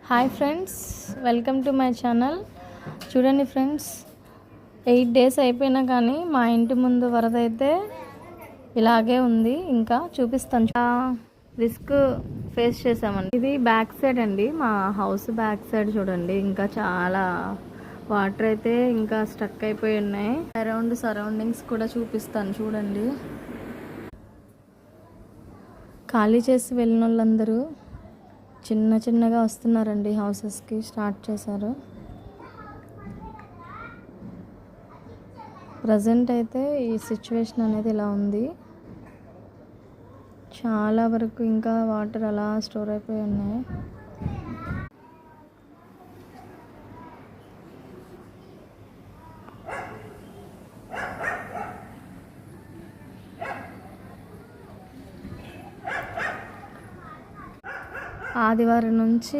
Hi friends, welcome to my channel. చూడండి friends, 8 days అయిపోయినా కానీ మా ఇంటి ముందు వరద అయితే ఇలాగే ఉంది. ఇంకా చూపిస్తాను. రిస్క్ ఫేస్ చేసామండి. ఇది బ్యాక్ సైడ్ అండి, మా హౌస్ బ్యాక్ సైడ్ చూడండి. ఇంకా చాలా వాటర్ అయితే ఇంకా స్టక్ అయిపోయి ఉన్నాయి. సరౌండింగ్స్ కూడా చూపిస్తాను చూడండి. ఖాళీ చేసి వెళ్ళిన వాళ్ళందరూ చిన్నగా వస్తున్నారండి, హౌసెస్కి స్టార్ట్ చేశారు. ప్రజెంట్ అయితే ఈ సిచ్యువేషన్ అనేది ఇలా ఉంది. చాలా వరకు ఇంకా వాటర్ అలా స్టోర్ అయిపోయి ఉన్నాయి. ఆదివారం నుంచి